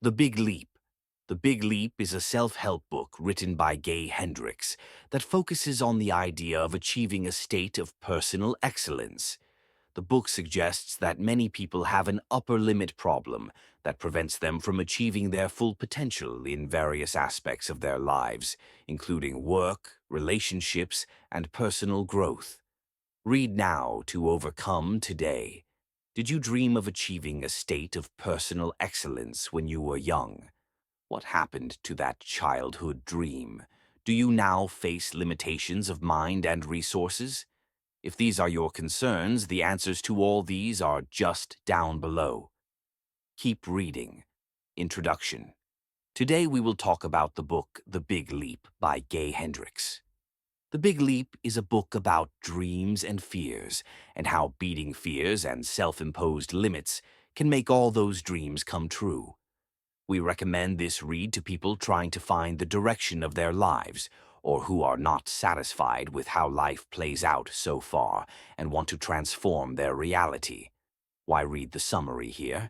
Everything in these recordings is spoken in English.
The Big Leap. The Big Leap is a self-help book written by Gay Hendricks that focuses on the idea of achieving a state of personal excellence. The book suggests that many people have an upper limit problem that prevents them from achieving their full potential in various aspects of their lives, including work, relationships, and personal growth. Read now to overcome today. Did you dream of achieving a state of personal excellence when you were young? What happened to that childhood dream? Do you now face limitations of mind and resources? If these are your concerns, the answers to all these are just down below. Keep reading. Introduction. Today we will talk about the book The Big Leap by Gay Hendricks. The Big Leap is a book about dreams and fears, and how beating fears and self-imposed limits can make all those dreams come true. We recommend this read to people trying to find the direction of their lives, or who are not satisfied with how life plays out so far and want to transform their reality. Why read the summary here?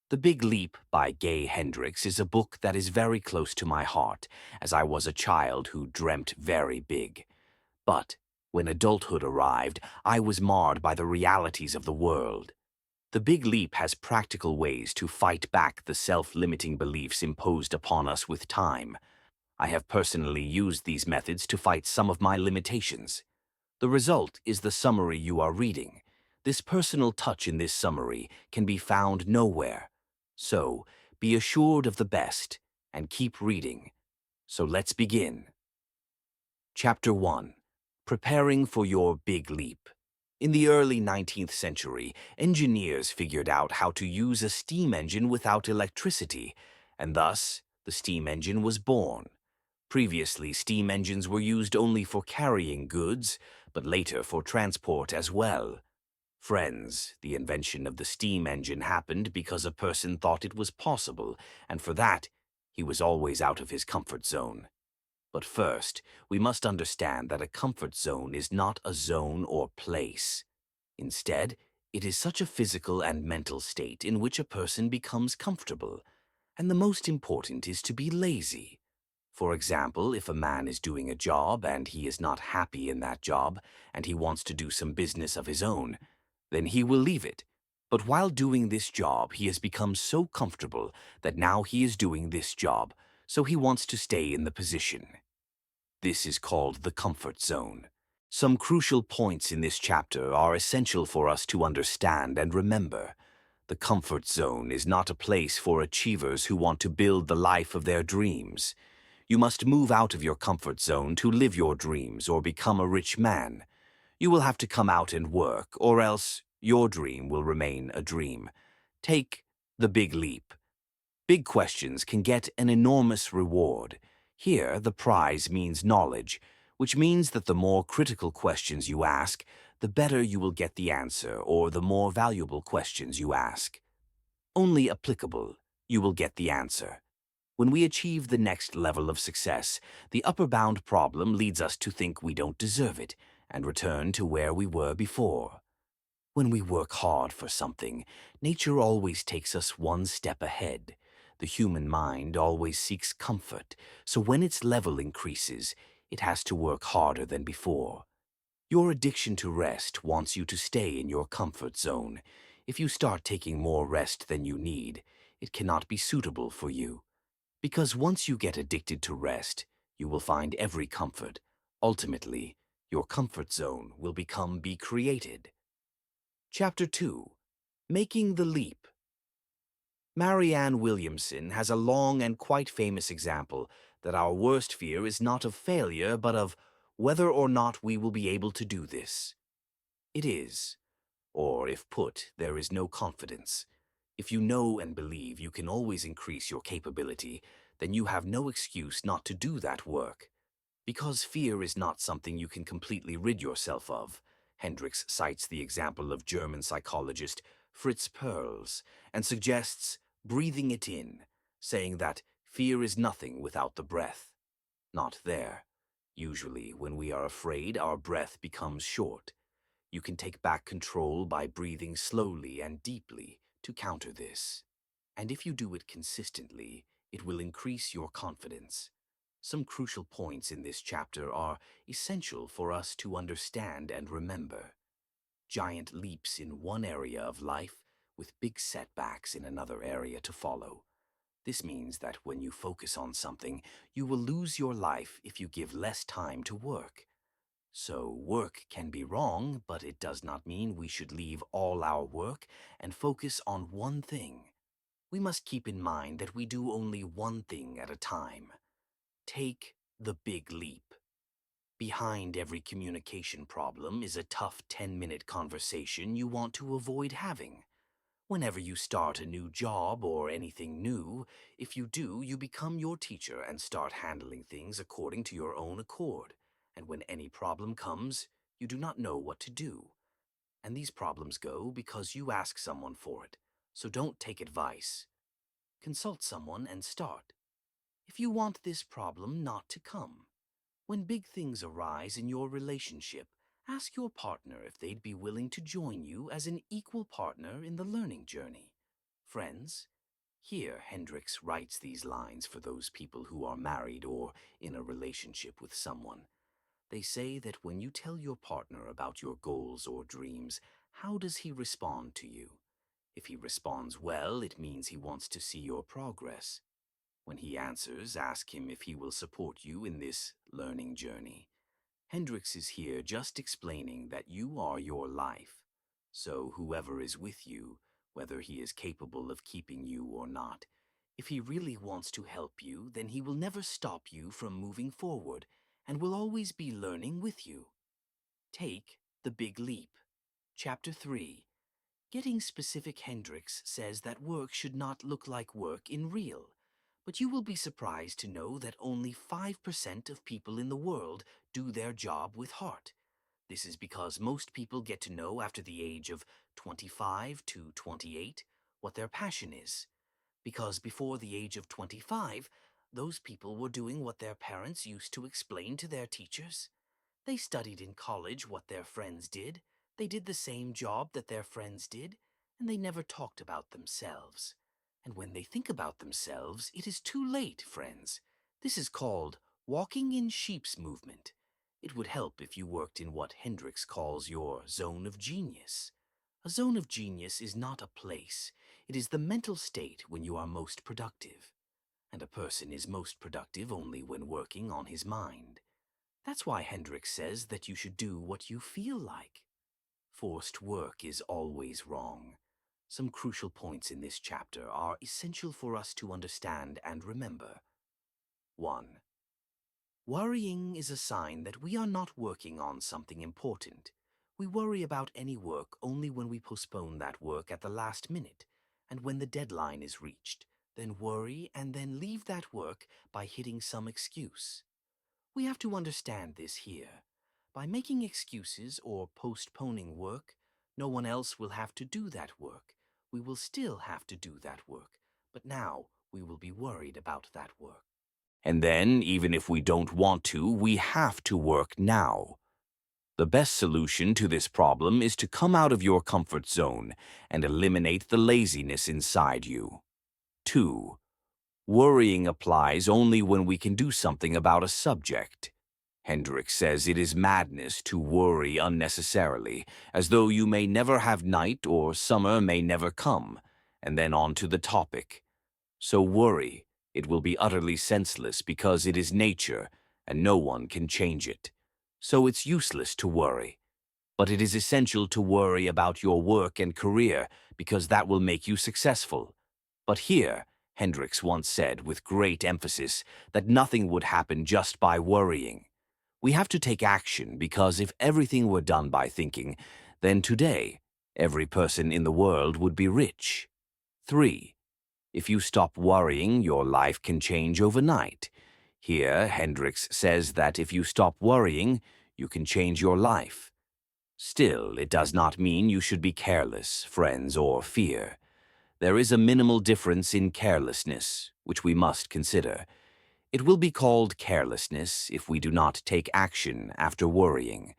The Big Leap by Gay Hendricks is a book that is very close to my heart, as I was a child who dreamt very big. But when adulthood arrived, I was marred by the realities of the world. The Big Leap has practical ways to fight back the self-limiting beliefs imposed upon us with time. I have personally used these methods to fight some of my limitations. The result is the summary you are reading. This personal touch in this summary can be found nowhere. So, be assured of the best and keep reading. So let's begin. Chapter 1. Preparing for your big leap. In the early 19th century, engineers figured out how to use a steam engine without electricity, and thus the steam engine was born. Previously, steam engines were used only for carrying goods, but later for transport as well. Friends, the invention of the steam engine happened because a person thought it was possible, and for that, he was always out of his comfort zone. But first, we must understand that a comfort zone is not a zone or place. Instead, it is such a physical and mental state in which a person becomes comfortable. And the most important is to be lazy. For example, if a man is doing a job and he is not happy in that job, and he wants to do some business of his own, then he will leave it. But while doing this job, he has become so comfortable that now he is doing this job, so he wants to stay in the position. This is called the comfort zone. Some crucial points in this chapter are essential for us to understand and remember. The comfort zone is not a place for achievers who want to build the life of their dreams. You must move out of your comfort zone to live your dreams or become a rich man. You will have to come out and work, or else your dream will remain a dream. Take the big leap. Big questions can get an enormous reward. Here, the prize means knowledge, which means that the more critical questions you ask, the better you will get the answer, or the more valuable questions you ask. Only applicable, you will get the answer. When we achieve the next level of success, the upper bound problem leads us to think we don't deserve it and return to where we were before. When we work hard for something, nature always takes us one step ahead. The human mind always seeks comfort, so when its level increases, it has to work harder than before. Your addiction to rest wants you to stay in your comfort zone. If you start taking more rest than you need, it cannot be suitable for you. Because once you get addicted to rest, you will find every comfort. Ultimately, your comfort zone will be created. Chapter 2. Making the Leap. Marianne Williamson has a long and quite famous example that our worst fear is not of failure, but of whether or not we will be able to do this. It is. Or, if put, there is no confidence. If you know and believe you can always increase your capability, then you have no excuse not to do that work. Because fear is not something you can completely rid yourself of. Hendricks cites the example of German psychologist Fritz Perls and suggests breathing it in, saying that fear is nothing without the breath. Not there. Usually, when we are afraid, our breath becomes short. You can take back control by breathing slowly and deeply to counter this. And if you do it consistently, it will increase your confidence. Some crucial points in this chapter are essential for us to understand and remember. Giant leaps in one area of life, with big setbacks in another area to follow. This means that when you focus on something, you will lose your life if you give less time to work. So work can be wrong, but it does not mean we should leave all our work and focus on one thing. We must keep in mind that we do only one thing at a time. Take the big leap. Behind every communication problem is a tough 10-minute conversation you want to avoid having. Whenever you start a new job or anything new, if you do, you become your teacher and start handling things according to your own accord. And when any problem comes, you do not know what to do. And these problems go because you ask someone for it. So don't take advice. Consult someone and start. If you want this problem not to come. When big things arise in your relationship, ask your partner if they'd be willing to join you as an equal partner in the learning journey. Friends, here Hendricks writes these lines for those people who are married or in a relationship with someone. They say that when you tell your partner about your goals or dreams, how does he respond to you? If he responds well, it means he wants to see your progress. When he answers, ask him if he will support you in this learning journey. Hendricks is here just explaining that you are your life. So whoever is with you, whether he is capable of keeping you or not, if he really wants to help you, then he will never stop you from moving forward and will always be learning with you. Take the big leap. Chapter 3. Getting specific. Hendricks says that work should not look like work in real. But you will be surprised to know that only 5% of people in the world do their job with heart. This is because most people get to know after the age of 25 to 28 what their passion is. Because before the age of 25, those people were doing what their parents used to explain to their teachers. They studied in college what their friends did, they did the same job that their friends did, and they never talked about themselves. And when they think about themselves, it is too late, friends. This is called walking in sheep's movement. It would help if you worked in what Hendricks calls your zone of genius. A zone of genius is not a place. It is the mental state when you are most productive. And a person is most productive only when working on his mind. That's why Hendricks says that you should do what you feel like. Forced work is always wrong. Some crucial points in this chapter are essential for us to understand and remember. 1. Worrying is a sign that we are not working on something important. We worry about any work only when we postpone that work at the last minute, and when the deadline is reached, then worry and then leave that work by hitting some excuse. We have to understand this here. By making excuses or postponing work, no one else will have to do that work. We will still have to do that work, but now we will be worried about that work. And then, even if we don't want to, we have to work now. The best solution to this problem is to come out of your comfort zone and eliminate the laziness inside you. 2. Worrying applies only when we can do something about a subject. Hendricks says it is madness to worry unnecessarily, as though you may never have night or summer may never come, and then on to the topic. So worry, it will be utterly senseless because it is nature, and no one can change it. So it's useless to worry. But it is essential to worry about your work and career because that will make you successful. But here, Hendricks once said with great emphasis that nothing would happen just by worrying. We have to take action because if everything were done by thinking, then today, every person in the world would be rich. 3. If you stop worrying, your life can change overnight. Here, Hendricks says that if you stop worrying, you can change your life. Still, it does not mean you should be careless, friends, or fear. There is a minimal difference in carelessness, which we must consider. It will be called carelessness if we do not take action after worrying.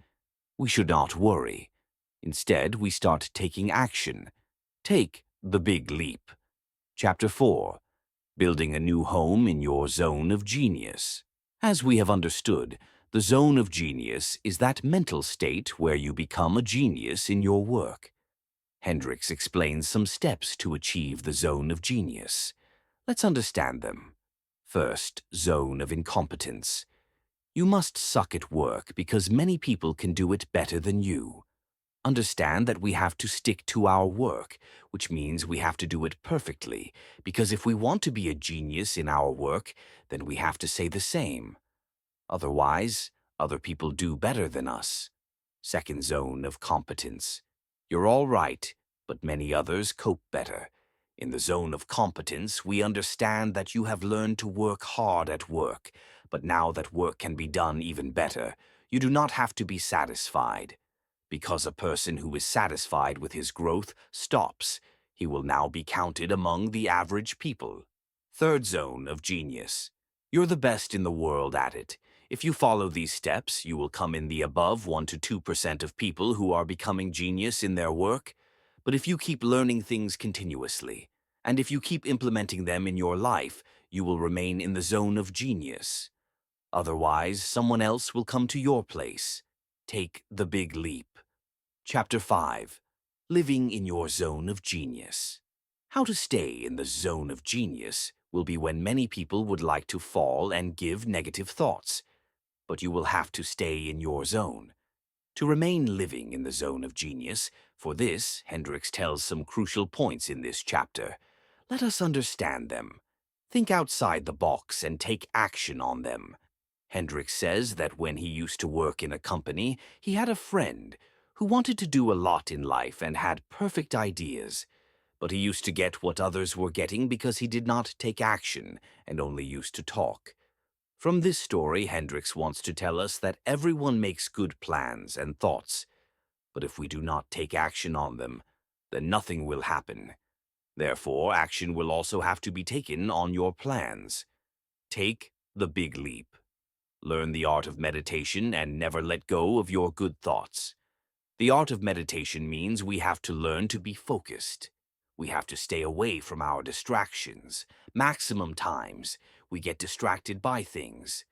We should not worry. Instead, we start taking action. Take the big leap. Chapter 4. Building a new home in your zone of genius. As we have understood, the zone of genius is that mental state where you become a genius in your work. Hendricks explains some steps to achieve the zone of genius. Let's understand them. First, zone of incompetence. You must suck at work because many people can do it better than you. Understand that we have to stick to our work, which means we have to do it perfectly, because if we want to be a genius in our work, then we have to say the same. Otherwise, other people do better than us. Second zone of competence. You're all right, but many others cope better. In the zone of competence, we understand that you have learned to work hard at work, but now that work can be done even better, you do not have to be satisfied. Because a person who is satisfied with his growth stops, he will now be counted among the average people. Third zone of genius. You're the best in the world at it. If you follow these steps, you will come in the above 1 to 2% of people who are becoming genius in their work. But if you keep learning things continuously, and if you keep implementing them in your life, you will remain in the zone of genius. Otherwise, someone else will come to your place. Take the big leap. Chapter 5. Living in your zone of genius. How to stay in the zone of genius will be when many people would like to fall and give negative thoughts. But you will have to stay in your zone. To remain living in the zone of genius, for this, Hendricks tells some crucial points in this chapter. Let us understand them. Think outside the box and take action on them. Hendricks says that when he used to work in a company, he had a friend who wanted to do a lot in life and had perfect ideas. But he used to get what others were getting because he did not take action and only used to talk. From this story, Hendricks wants to tell us that everyone makes good plans and thoughts, but if we do not take action on them, then nothing will happen. Therefore, action will also have to be taken on your plans. Take the big leap. Learn the art of meditation and never let go of your good thoughts. The art of meditation means we have to learn to be focused. We have to stay away from our distractions. Maximum times, we get distracted by things.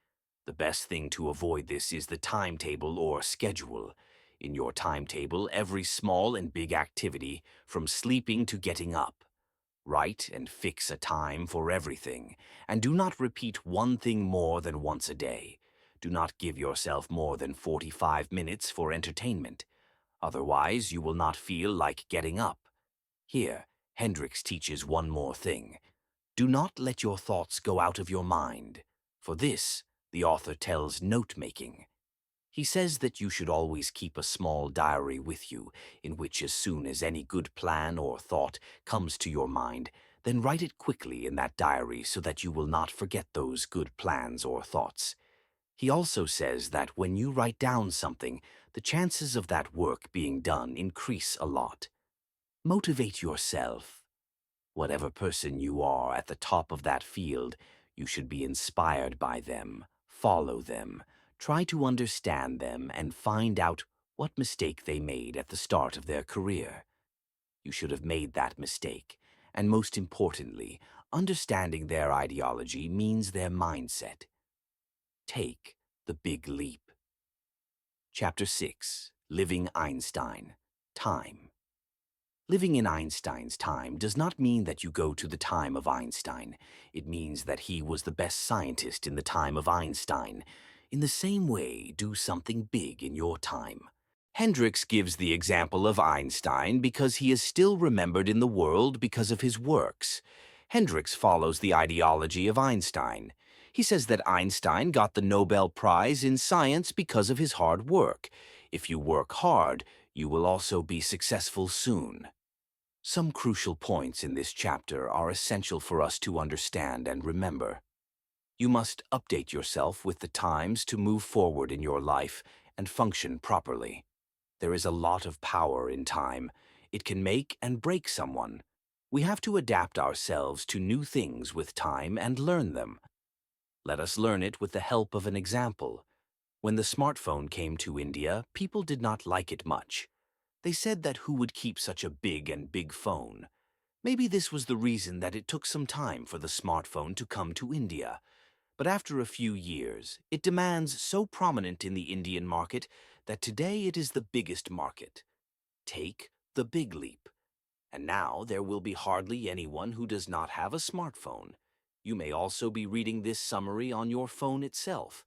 The best thing to avoid this is the timetable or schedule. In your timetable, every small and big activity, from sleeping to getting up. Write and fix a time for everything, and do not repeat one thing more than once a day. Do not give yourself more than 45 minutes for entertainment. Otherwise, you will not feel like getting up. Here, Hendricks teaches one more thing. Do not let your thoughts go out of your mind. For this, the author tells note-making. He says that you should always keep a small diary with you, in which as soon as any good plan or thought comes to your mind, then write it quickly in that diary so that you will not forget those good plans or thoughts. He also says that when you write down something, the chances of that work being done increase a lot. Motivate yourself. Whatever person you are at the top of that field, you should be inspired by them, follow them, try to understand them, and find out what mistake they made at the start of their career. You should have made that mistake, and most importantly, understanding their ideology means their mindset. Take the big leap. Chapter 6. Living Einstein. Time. Living in Einstein's time does not mean that you go to the time of Einstein. It means that he was the best scientist in the time of Einstein. In the same way, do something big in your time. Hendricks gives the example of Einstein because he is still remembered in the world because of his works. Hendricks follows the ideology of Einstein. He says that Einstein got the Nobel Prize in science because of his hard work. If you work hard, you will also be successful soon. Some crucial points in this chapter are essential for us to understand and remember. You must update yourself with the times to move forward in your life and function properly. There is a lot of power in time. It can make and break someone. We have to adapt ourselves to new things with time and learn them. Let us learn it with the help of an example. When the smartphone came to India, people did not like it much. They said that who would keep such a big phone? Maybe this was the reason that it took some time for the smartphone to come to India. But after a few years, it demands so prominent in the Indian market that today it is the biggest market. Take the big leap. And now there will be hardly anyone who does not have a smartphone. You may also be reading this summary on your phone itself.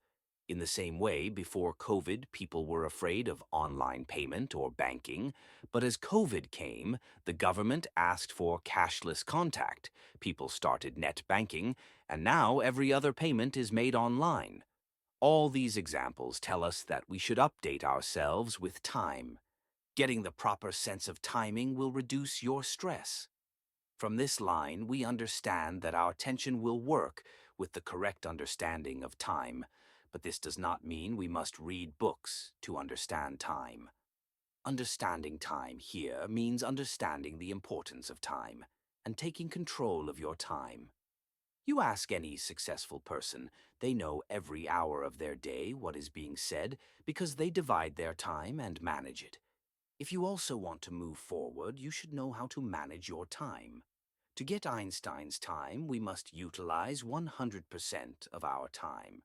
In the same way, before COVID, people were afraid of online payment or banking, but as COVID came, the government asked for cashless contact. People started net banking, and now every other payment is made online. All these examples tell us that we should update ourselves with time. Getting the proper sense of timing will reduce your stress. From this line, we understand that our attention will work with the correct understanding of time, but this does not mean we must read books to understand time. Understanding time here means understanding the importance of time and taking control of your time. You ask any successful person, they know every hour of their day what is being said because they divide their time and manage it. If you also want to move forward, you should know how to manage your time. To get Einstein's time, we must utilize 100% of our time.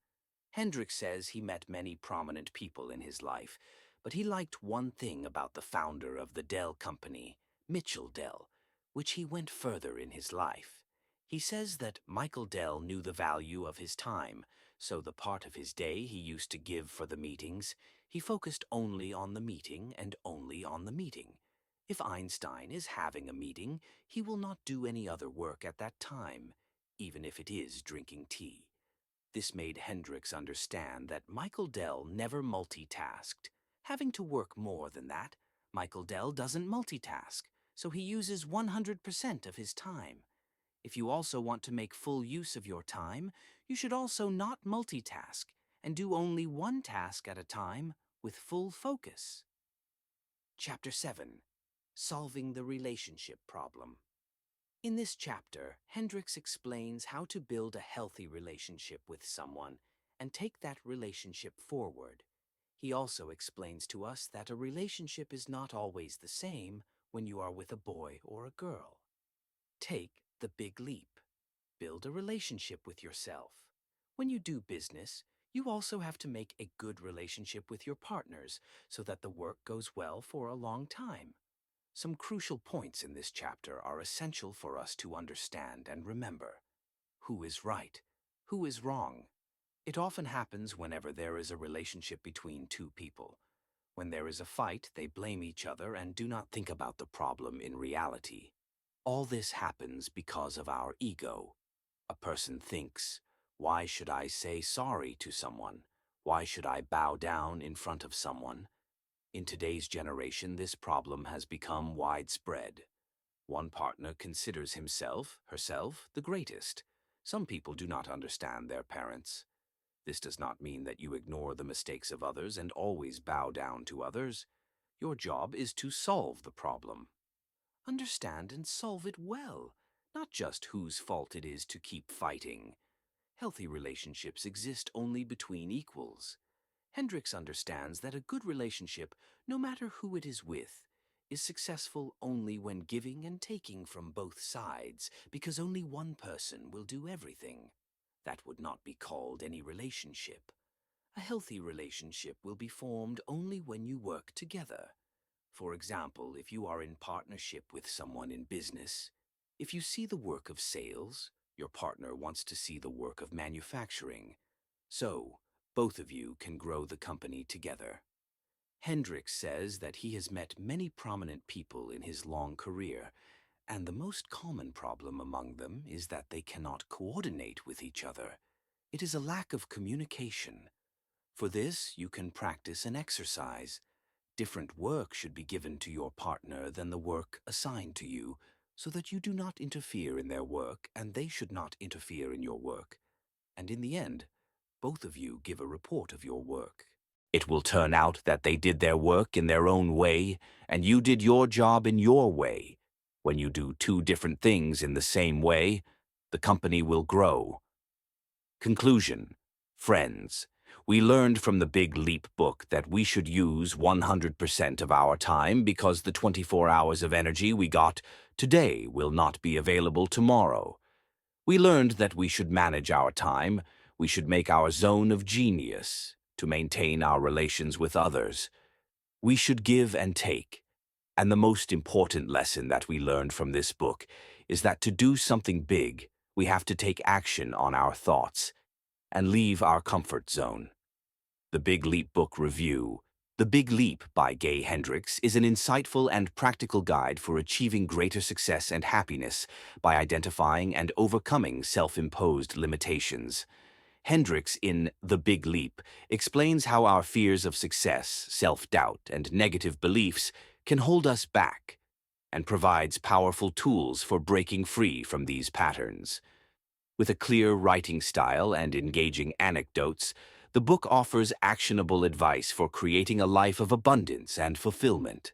Hendricks says he met many prominent people in his life, but he liked one thing about the founder of the Dell company, Mitchell Dell, which he went further in his life. He says that Michael Dell knew the value of his time, so the part of his day he used to give for the meetings, he focused only on the meeting and only on the meeting. If Einstein is having a meeting, he will not do any other work at that time, even if it is drinking tea. This made Hendricks understand that Michael Dell never multitasked. Having to work more than that, Michael Dell doesn't multitask, so he uses 100% of his time. If you also want to make full use of your time, you should also not multitask and do only one task at a time with full focus. Chapter 7. Solving the Relationship Problem. In this chapter, Hendricks explains how to build a healthy relationship with someone and take that relationship forward. He also explains to us that a relationship is not always the same when you are with a boy or a girl. Take the big leap. Build a relationship with yourself. When you do business, you also have to make a good relationship with your partners so that the work goes well for a long time. Some crucial points in this chapter are essential for us to understand and remember. Who is right? Who is wrong? It often happens whenever there is a relationship between two people. When there is a fight, they blame each other and do not think about the problem in reality. All this happens because of our ego. A person thinks, why should I say sorry to someone? Why should I bow down in front of someone? In today's generation, this problem has become widespread. One partner considers himself, herself, the greatest. Some people do not understand their parents. This does not mean that you ignore the mistakes of others and always bow down to others. Your job is to solve the problem. Understand and solve it well, not just whose fault it is to keep fighting. Healthy relationships exist only between equals. Hendricks understands that a good relationship, no matter who it is with, is successful only when giving and taking from both sides, because only one person will do everything. That would not be called any relationship. A healthy relationship will be formed only when you work together. For example, if you are in partnership with someone in business, if you see the work of sales, your partner wants to see the work of manufacturing. So, both of you can grow the company together. Hendricks says that he has met many prominent people in his long career, and the most common problem among them is that they cannot coordinate with each other. It is a lack of communication. For this, you can practice an exercise. Different work should be given to your partner than the work assigned to you, so that you do not interfere in their work and they should not interfere in your work. And in the end, both of you give a report of your work. It will turn out that they did their work in their own way, and you did your job in your way. When you do two different things in the same way, the company will grow. Conclusion. Friends, We learned from the Big Leap book that we should use 100% of our time because the 24 hours of energy we got today will not be available tomorrow. We learned that we should manage our time, we should make our zone of genius to maintain our relations with others. We should give and take. And the most important lesson that we learned from this book is that to do something big, we have to take action on our thoughts and leave our comfort zone. The Big Leap Book Review. The Big Leap by Gay Hendricks is an insightful and practical guide for achieving greater success and happiness by identifying and overcoming self-imposed limitations. Hendricks in The Big Leap explains how our fears of success, self-doubt, and negative beliefs can hold us back, and provides powerful tools for breaking free from these patterns. With a clear writing style and engaging anecdotes, the book offers actionable advice for creating a life of abundance and fulfillment.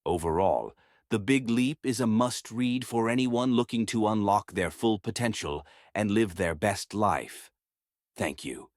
Overall, The Big Leap is a must-read for anyone looking to unlock their full potential and live their best life. Thank you.